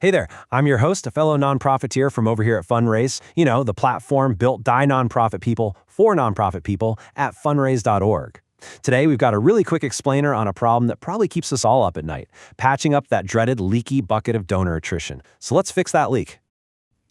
Hey there, I'm your host, a fellow nonprofiteer from over here at Funraise, the platform built by nonprofit people for nonprofit people at funraise.org. Today, we've got a really quick explainer on a problem that probably keeps us all up at night, patching up that dreaded leaky bucket of donor attrition. So let's fix that leak.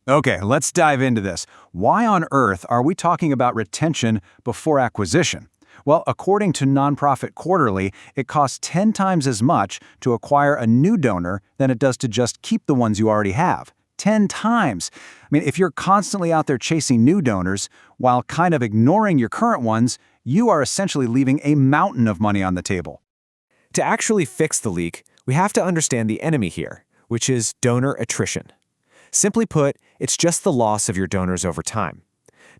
Okay, let's dive into this. Why on earth are we talking about retention before acquisition? Well, according to Nonprofit Quarterly, it costs 10 times as much to acquire a new donor than it does to just keep the ones you already have. 10 times. If you're constantly out there chasing new donors while kind of ignoring your current ones, you are essentially leaving a mountain of money on the table. To actually fix the leak, we have to understand the enemy here, which is donor attrition. Simply put, it's just the loss of your donors over time.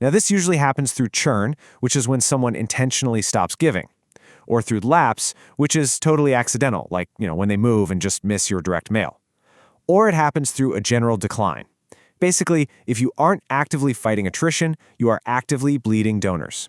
Now, this usually happens through churn, which is when someone intentionally stops giving, or through lapse, which is totally accidental, like, when they move and just miss your direct mail. Or it happens through a general decline. Basically, if you aren't actively fighting attrition, you are actively bleeding donors.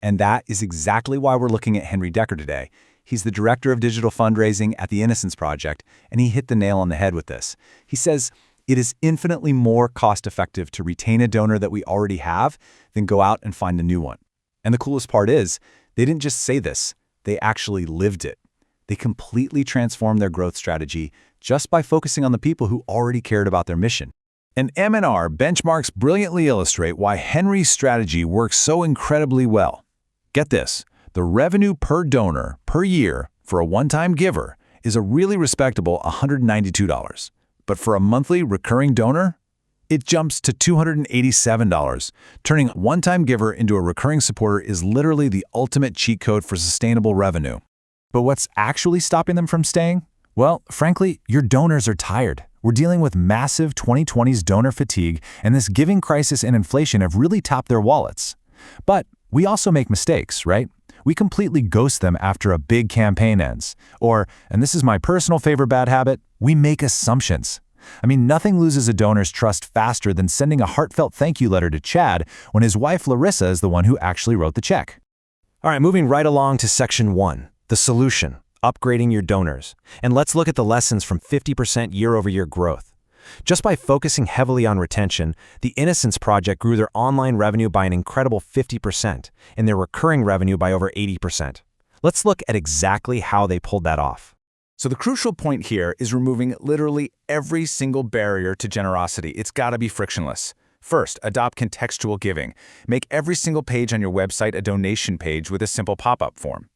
And that is exactly why we're looking at Henry Decker today. He's the director of digital fundraising at the Innocence Project, and he hit the nail on the head with this. He says, it is infinitely more cost-effective to retain a donor that we already have than go out and find a new one. And the coolest part is, they didn't just say this, they actually lived it. They completely transformed their growth strategy just by focusing on the people who already cared about their mission. And M&R benchmarks brilliantly illustrate why Henry's strategy works so incredibly well. Get this, the revenue per donor per year for a one-time giver is a really respectable $192. But for a monthly recurring donor, it jumps to $287. Turning a one-time giver into a recurring supporter is literally the ultimate cheat code for sustainable revenue. But what's actually stopping them from staying? Well, frankly, your donors are tired. We're dealing with massive 2020s donor fatigue, and this giving crisis and inflation have really topped their wallets. But we also make mistakes, right? We completely ghost them after a big campaign ends. Or, and this is my personal favorite bad habit, we make assumptions. Nothing loses a donor's trust faster than sending a heartfelt thank you letter to Chad when his wife Larissa is the one who actually wrote the check. All right, moving right along to Section 1, the solution, upgrading your donors. And let's look at the lessons from 50% year-over-year growth. Just by focusing heavily on retention, the Innocence Project grew their online revenue by an incredible 50% and their recurring revenue by over 80%. Let's look at exactly how they pulled that off. So the crucial point here is removing literally every single barrier to generosity. It's got to be frictionless. First, adopt contextual giving. Make every single page on your website a donation page with a simple pop-up form.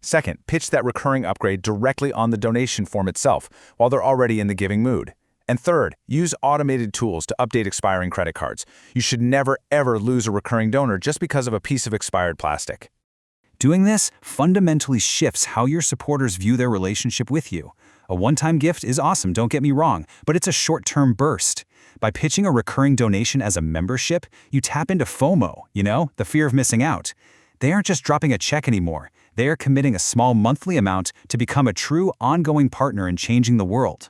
Second, pitch that recurring upgrade directly on the donation form itself while they're already in the giving mood. And third, use automated tools to update expiring credit cards. You should never, ever lose a recurring donor just because of a piece of expired plastic. Doing this fundamentally shifts how your supporters view their relationship with you. A one-time gift is awesome, don't get me wrong, but it's a short-term burst. By pitching a recurring donation as a membership, you tap into FOMO, the fear of missing out. They aren't just dropping a check anymore. They are committing a small monthly amount to become a true ongoing partner in changing the world.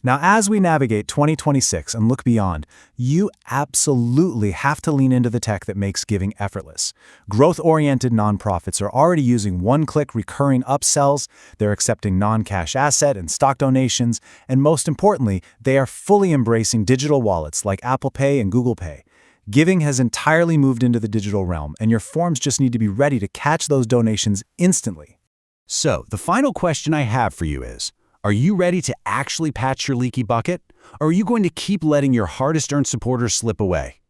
Now, as we navigate 2026 and look beyond, you absolutely have to lean into the tech that makes giving effortless. Growth-oriented nonprofits are already using one-click recurring upsells, they're accepting non-cash asset and stock donations, and most importantly, they are fully embracing digital wallets like Apple Pay and Google Pay. Giving has entirely moved into the digital realm, and your forms just need to be ready to catch those donations instantly. So, the final question I have for you is, are you ready to actually patch your leaky bucket? Or are you going to keep letting your hardest-earned supporters slip away?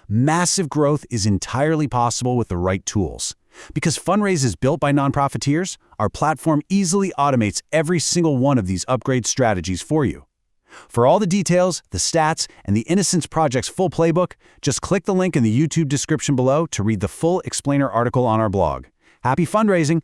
Massive growth is entirely possible with the right tools. Because Funraise is built by nonprofiteers, our platform easily automates every single one of these upgrade strategies for you. For all the details, the stats, and the Innocence Project's full playbook, just click the link in the YouTube description below to read the full explainer article on our blog. Happy fundraising!